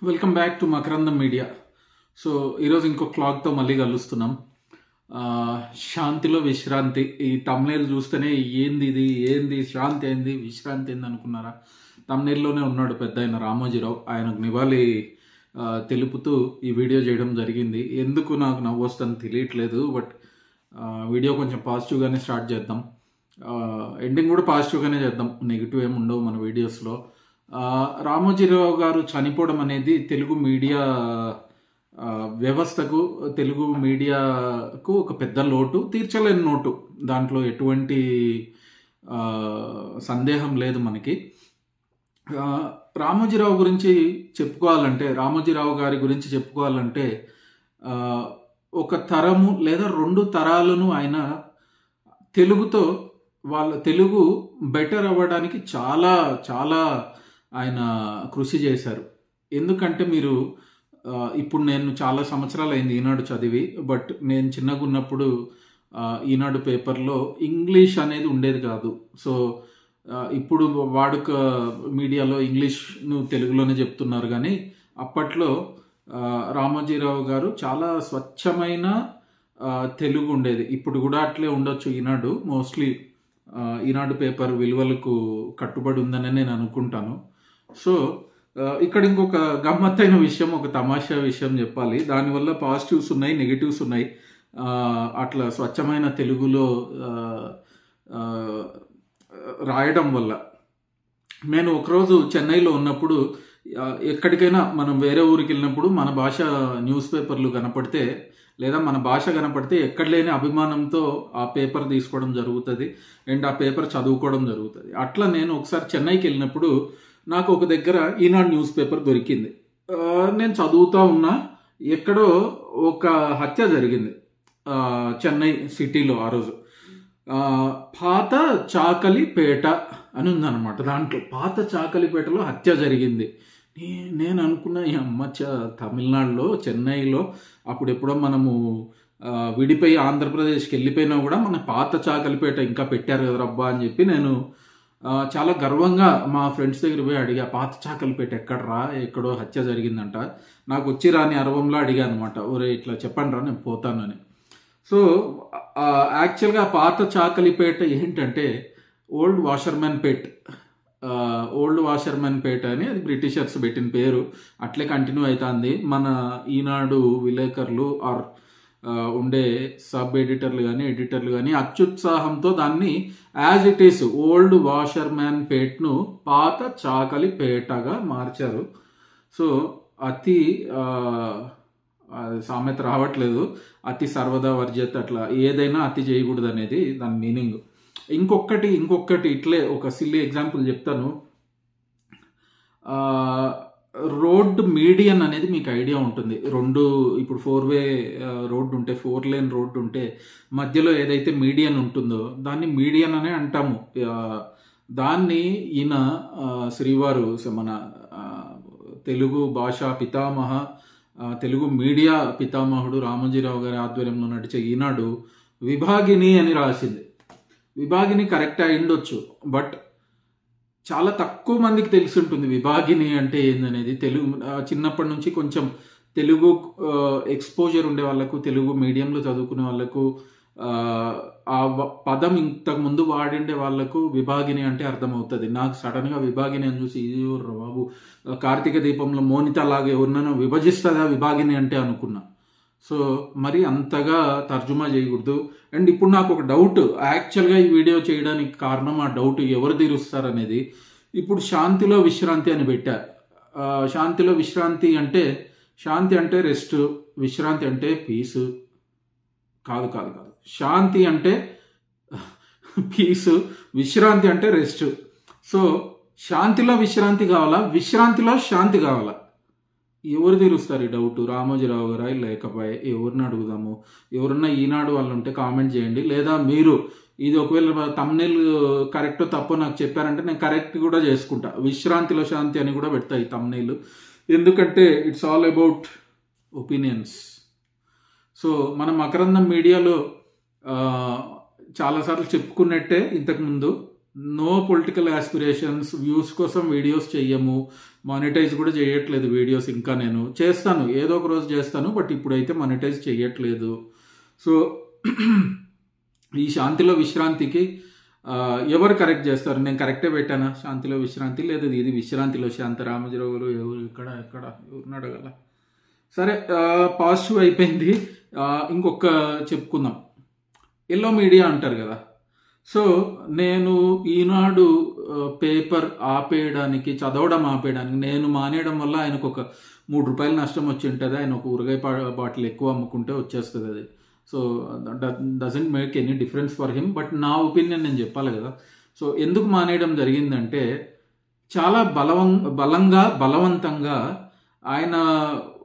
Welcome back to Makarandam media. So ఈరోజు ఇంకో క్లాగ్తో మళ్ళీ కలుస్తున్నాం. శాంతిలో విశ్రాంతి. ఈ తమ్నేల్ చూస్తేనే ఏంది ఇది, ఏంది శాంతి ఏంది విశ్రాంతి ఏంది అనుకున్నారా? తమ్నేల్లోనే ఉన్నాడు పెద్ద ఆయన రామోజీరావు. ఆయనకు నివాళి తెలుపుతూ ఈ వీడియో చేయడం జరిగింది. ఎందుకు నాకు నవ్వు వస్తుందని తెలియట్లేదు, బట్ వీడియో కొంచెం పాజిటివ్గానే స్టార్ట్ చేద్దాం. ఎండింగ్ కూడా పాజిటివ్గానే చేద్దాం, నెగిటివ్ ఏమి ఉండవు మన వీడియోస్లో. రామోజీరావు గారు చనిపోవడం అనేది తెలుగు మీడియా వ్యవస్థకు, తెలుగు మీడియాకు ఒక పెద్ద లోటు, తీర్చలేని నోటు. దాంట్లో ఎటువంటి సందేహం లేదు మనకి. రామోజీరావు గురించి చెప్పుకోవాలంటే, రామోజీరావు గారి గురించి చెప్పుకోవాలంటే ఒక తరము లేదా రెండు తరాలను ఆయన తెలుగుతో వాళ్ళ తెలుగు బెటర్ అవ్వడానికి చాలా చాలా ఆయన కృషి చేశారు. ఎందుకంటే మీరు ఇప్పుడు నేను చాలా సంవత్సరాలు అయింది ఈనాడు చదివి, బట్ నేను చిన్నగా ఉన్నప్పుడు ఈనాడు పేపర్లో ఇంగ్లీష్ అనేది ఉండేది కాదు. సో ఇప్పుడు వాడుక మీడియాలో ఇంగ్లీష్ను తెలుగులోనే చెప్తున్నారు, కానీ అప్పట్లో రామోజీరావు గారు చాలా స్వచ్ఛమైన తెలుగు ఉండేది. ఇప్పుడు కూడా అట్లే ఉండొచ్చు ఈనాడు. మోస్ట్లీ ఈనాడు పేపర్ విలువలకు కట్టుబడి ఉందని నేను అనుకుంటాను. సో ఇక్కడ ఇంకొక గమ్మత్తైన విషయం, ఒక తమాషా విషయం చెప్పాలి. దానివల్ల పాజిటివ్స్ ఉన్నాయి, నెగిటివ్స్ ఉన్నాయి. అట్లా స్వచ్ఛమైన తెలుగులో రాయడం వల్ల. నేను ఒకరోజు చెన్నైలో ఉన్నప్పుడు, ఎక్కడికైనా మనం వేరే ఊరికి వెళ్ళినప్పుడు మన భాష న్యూస్ పేపర్లు కనపడితే లేదా మన భాష కనపడితే ఎక్కడ లేని అభిమానంతో ఆ పేపర్ తీసుకోవడం జరుగుతుంది అండ్ ఆ పేపర్ చదువుకోవడం జరుగుతుంది. అట్లా నేను ఒకసారి చెన్నైకి వెళ్ళినప్పుడు నాకు ఒక దగ్గర ఈనాడు న్యూస్ పేపర్ దొరికింది. నేను చదువుతూ ఉన్నా, ఎక్కడో ఒక హత్య జరిగింది చెన్నై సిటీలో. ఆ రోజు పాత చాకలిపేట అని ఉందన్నమాట. దాంట్లో పాత చాకలిపేటలో హత్య జరిగింది. నేను అనుకున్న, ఈ అమ్మ తమిళనాడులో చెన్నైలో అప్పుడు ఎప్పుడో మనము విడిపోయి ఆంధ్రప్రదేశ్కి వెళ్ళిపోయినా కూడా మన పాత చాకలిపేట ఇంకా పెట్టారు కదా రబ్బా అని చెప్పి నేను చాలా గర్వంగా మా ఫ్రెండ్స్ దగ్గర పోయి అడిగా, పాత చాకలిపేట ఎక్కడరా, ఎక్కడో హత్య జరిగిందంట. నాకు వచ్చి రాని అరవంలో అడిగా అనమాట, ఒరే ఇట్లా చెప్పండి రా నేను పోతానని. సో యాక్చువల్గా పాత చాకలిపేట ఏంటంటే ఓల్డ్ వాషర్మెన్ పేట్. ఓల్డ్ వాషర్మెన్ పేట అని అది బ్రిటిషర్స్ పెట్టిన పేరు, అట్లే కంటిన్యూ అవుతుంది. మన ఈనాడు విలేకరులు ఆర్ ఉండే సబ్ ఎడిటర్లు కానీ ఎడిటర్లు కానీ అత్యుత్సాహంతో దాన్ని as it is old washerman పేట్ను పాత చాకలి పేటగా మార్చారు. సో అతి సామెత రావట్లేదు, అతి సర్వదా వర్జత్, అట్లా ఏదైనా అతి చేయకూడదు అనేది దాని మీనింగ్. ఇంకొకటి ఇట్లే ఒక సిల్లీ ఎగ్జాంపుల్ చెప్తాను. రోడ్ మీడియన్ అనేది మీకు ఐడియా ఉంటుంది. ఇప్పుడు 4-వే రోడ్డు ఉంటే, 4-లేన్ రోడ్డు ఉంటే మధ్యలో ఏదైతే మీడియన్ ఉంటుందో దాన్ని మీడియన్ అనే అంటాము. దాన్ని ఈయన శ్రీవారు, మన తెలుగు భాషా పితామహ, తెలుగు మీడియా పితామహుడు రామోజీరావు గారి ఆధ్వర్యంలో నడిచే ఈనాడు విభాగిని అని రాసింది. విభాగిని కరెక్ట్ అయి ఉండొచ్చు, బట్ చాలా తక్కువ మందికి తెలిసి ఉంటుంది విభాగిని అంటే ఏందనేది. తెలుగు చిన్నప్పటి నుంచి కొంచెం తెలుగు ఎక్స్పోజర్ ఉండే వాళ్ళకు, తెలుగు మీడియంలో చదువుకునే వాళ్ళకు, ఆ పదం ఇంతకు ముందు వాడిండే వాళ్ళకు విభాగిని అంటే అర్థమవుతుంది. నాకు సడన్గా విభాగిని అని చూసి, బాబు కార్తీక దీపంలో మోనిత లాగా ఎవరినైనా విభజిస్తుందా విభాగిని అంటే అనుకున్నా. సో మరి అంతగా తర్జుమా చేయకూడదు. అండ్ ఇప్పుడు నాకు ఒక డౌట్, యాక్చువల్గా ఈ వీడియో చేయడానికి కారణం, ఆ డౌట్ ఎవరు తీరుస్తారనేది. ఇప్పుడు శాంతిలో విశ్రాంతి అని పెట్టారు. శాంతిలో విశ్రాంతి అంటే, శాంతి అంటే రెస్ట్, విశ్రాంతి అంటే పీసు. కాదు, శాంతి అంటే పీసు, విశ్రాంతి అంటే రెస్ట్. సో శాంతిలో విశ్రాంతి కావాలా, విశ్రాంతిలో శాంతి కావాలా? ఎవరు తీరుస్తారు ఈ డౌట్? రామోజీరావు గారా, లేకపోయే ఎవరిని అడుగుదాము? ఎవరన్నా ఈనాడు వాళ్ళు ఉంటే కామెంట్ చేయండి. లేదా మీరు ఇది ఒకవేళ తమ్నేల్ కరెక్టో తప్పో నాకు చెప్పారంటే నేను కరెక్ట్ కూడా చేసుకుంటా. విశ్రాంతిలో శాంతి అని కూడా పెడతా ఈ తమ్నేల్, ఎందుకంటే it's all about opinions. So మన మకరందం మీడియాలో చాలాసార్లు చెప్పుకున్నట్టే ఇంతకుముందు, నో పొలిటికల్ ఆస్పిరేషన్స్, వ్యూస్ కోసం వీడియోస్ చెయ్యము, మానిటైజ్ కూడా చేయట్లేదు వీడియోస్. ఇంకా నేను చేస్తాను, ఏదో ఒక రోజు చేస్తాను, బట్ ఇప్పుడైతే మానిటైజ్ చేయట్లేదు. సో ఈ శాంతిలో విశ్రాంతికి ఎవరు కరెక్ట్ చేస్తారు? నేను కరెక్టే పెట్టానా శాంతిలో విశ్రాంతి? లేదు ఇది విశ్రాంతిలో శాంతి. రామోజీరావు గారు ఎవరు ఎక్కడ ఎవరిని అడగాల? సరే, పాజిటివ్ అయిపోయింది. ఇంకొక చెప్పుకుందాం. ఎల్లో మీడియా అంటారు కదా. సో నేను ఈనాడు పేపర్ ఆపేయడానికి, చదవడం ఆపేయడానికి, నేను మానేయడం వల్ల ఆయనకు ఒక 3 రూపాయలు నష్టం వచ్చి ఉంటుంది. ఆయన ఒక ఊరగాయ బాటిల్ ఎక్కువ అమ్ముకుంటే వచ్చేస్తుంది అది. So doesn't make any difference for him. But నా ఒపీనియన్ నేను చెప్పాలి కదా. సో ఎందుకు మానేయడం జరిగిందంటే, చాలా బలవంతంగా ఆయన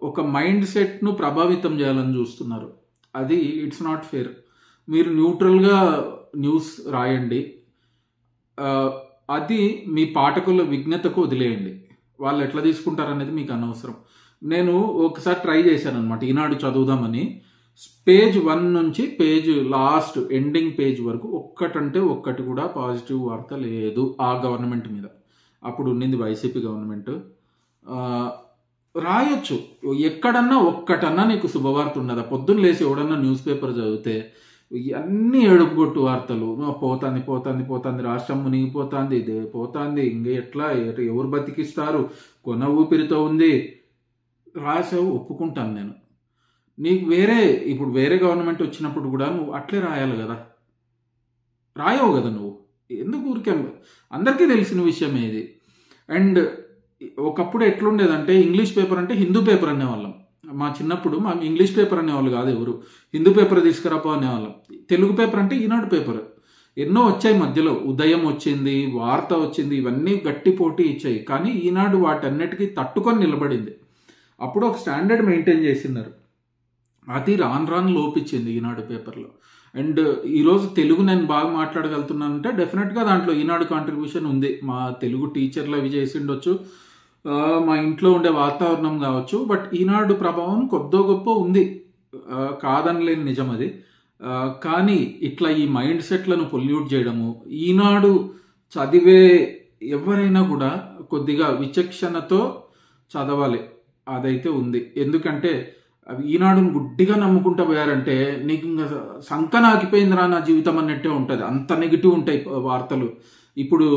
ఒక మైండ్ సెట్ను ప్రభావితం చేయాలని చూస్తున్నారు. అది ఇట్స్ నాట్ ఫేర్. మీరు న్యూట్రల్గా న్యూస్ రాయండి, అది మీ పాఠకుల విజ్ఞతకు వదిలేయండి. వాళ్ళు ఎట్లా తీసుకుంటారనేది మీకు అనవసరం. నేను ఒకసారి ట్రై చేశాను అనమాట ఈనాడు చదువుదామని. పేజ్ 1 నుంచి పేజ్ లాస్ట్ ఎండింగ్ పేజ్ వరకు ఒక్కటంటే ఒక్కటి కూడా పాజిటివ్ వార్త లేదు ఆ గవర్నమెంట్ మీద. అప్పుడు ఉన్నింది వైసీపీ గవర్నమెంట్. రాయొచ్చు, ఎక్కడన్నా ఒక్కటన్నా నీకు శుభవార్త ఉండదా? పొద్దున్న లేచి ఎవడన్నా న్యూస్ పేపర్ చదివితే అన్ని ఏడుపుగొట్టు వార్తలు, పోతాంది రాష్ట్రం మునిగిపోతాంది, ఇదే పోతాంది, ఇంక ఎట్లా ఎవరు బతికిస్తారు, కొన ఊపిరితో ఉంది. రాసావు, ఒప్పుకుంటాను నేను. నీకు ఇప్పుడు వేరే గవర్నమెంట్ వచ్చినప్పుడు కూడా నువ్వు అట్లే రాయాలి కదా. రాయవు కదా నువ్వు, ఎందుకు ఊరికే? అందరికీ తెలిసిన విషయమే ఇది. అండ్ ఒకప్పుడు ఎట్లుండేదంటే, ఇంగ్లీష్ పేపర్ అంటే హిందూ పేపర్ అనేవాళ్ళం. మా చిన్నప్పుడు మా ఇంగ్లీష్ పేపర్ అనేవాళ్ళు కాదు ఎవరు, హిందూ పేపర్ తీసుకురాపో అనేవాళ్ళం. తెలుగు పేపర్ అంటే ఈనాడు పేపర్. ఎన్నో వచ్చాయి మధ్యలో, ఉదయం వచ్చింది, వార్త వచ్చింది, ఇవన్నీ గట్టి పోటీ ఇచ్చాయి. కానీ ఈనాడు వాటన్నిటికీ తట్టుకొని నిలబడింది. అప్పుడు ఒక స్టాండర్డ్ మెయింటైన్ చేసినారు. అది రాను లోపించింది ఈనాడు పేపర్లో. అండ్ ఈరోజు తెలుగు నేను బాగా మాట్లాడగలుగుతున్నానంటే డెఫినెట్గా దాంట్లో ఈనాడు కాంట్రిబ్యూషన్ ఉంది. మా తెలుగు టీచర్లు అవి చేసిండొచ్చు, మా ఇంట్లో ఉండే వాతావరణం కావచ్చు. బట్ ఈనాడు ప్రభావం కొద్దో గొప్ప ఉంది, కాదనలేని నిజం అది. కానీ ఇట్లా ఈ మైండ్ సెట్లను పొల్యూట్ చేయడము, ఈనాడు చదివే ఎవరైనా కూడా కొద్దిగా విచక్షణతో చదవాలి, అదైతే ఉంది. ఎందుకంటే ఈనాడును గుడ్డిగా నమ్ముకుంటూ పోయారంటే నీకు ఇంకా సంకనాకిపోయిందిరా నా జీవితం అన్నట్టే ఉంటుంది. అంత నెగిటివ్ ఉంటాయి వార్తలు. ఇప్పుడు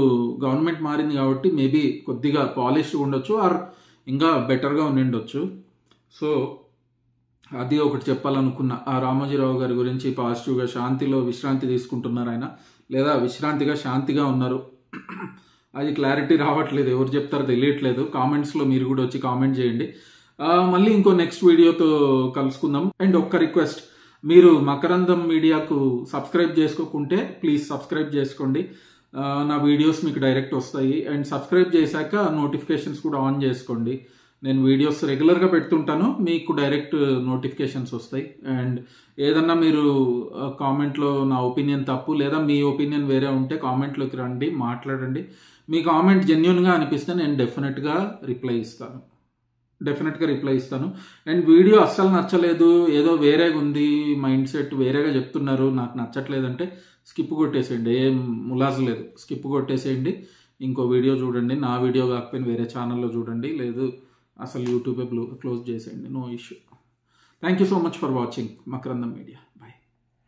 గవర్నమెంట్ మారింది కాబట్టి మేబీ కొద్దిగా పాలిష్ ఉండొచ్చు, ఆర్ ఇంకా బెటర్గా ఉండిండొచ్చు. సో అది ఒకటి చెప్పాలనుకున్నా. ఆ రామోజీరావు గారి గురించి పాజిటివ్గా శాంతిలో విశ్రాంతి తీసుకుంటున్నారు ఆయన, లేదా విశ్రాంతిగా శాంతిగా ఉన్నారు, అది క్లారిటీ రావట్లేదు. ఎవరు చెప్తారో తెలియట్లేదు. కామెంట్స్లో మీరు కూడా వచ్చి కామెంట్ చేయండి. మళ్ళీ ఇంకో నెక్స్ట్ వీడియోతో కలుసుకుందాం. అండ్ ఒక్క రిక్వెస్ట్, మీరు మకరందం మీడియాకు సబ్స్క్రైబ్ చేసుకోకుంటే ప్లీజ్ సబ్స్క్రైబ్ చేసుకోండి. నా వీడియోస్ మీకు డైరెక్ట్ వస్తాయి. అండ్ సబ్స్క్రైబ్ చేశాక నోటిఫికేషన్స్ కూడా ఆన్ చేసుకోండి. నేను వీడియోస్ రెగ్యులర్గా పెడుతుంటాను, మీకు డైరెక్ట్ నోటిఫికేషన్స్ వస్తాయి. అండ్ ఏదన్నా మీరు కామెంట్లో నా ఒపీనియన్ తప్పు, లేదా మీ ఒపీనియన్ వేరే ఉంటే కామెంట్లోకి రండి, మాట్లాడండి. మీ కామెంట్ జెన్యూన్గా అనిపిస్తే నేను డెఫినెట్గా రిప్లై ఇస్తాను. అండ్ వీడియో అస్సలు నచ్చలేదు, ఏదో వేరేగా ఉంది, మైండ్ సెట్ వేరేగా చెప్తున్నారు, నాకు నచ్చట్లేదంటే స్కిప్ కొట్టేసేయండి. ఏం ములాజ్ లేదు, స్కిప్ కొట్టేసేయండి. ఇంకో వీడియో చూడండి, నా వీడియో కాకపోయినా వేరే ఛానల్లో చూడండి, లేదు అసలు యూట్యూబే క్లోజ్ చేసేయండి, no issue. Thank you so much for watching Makarandam media.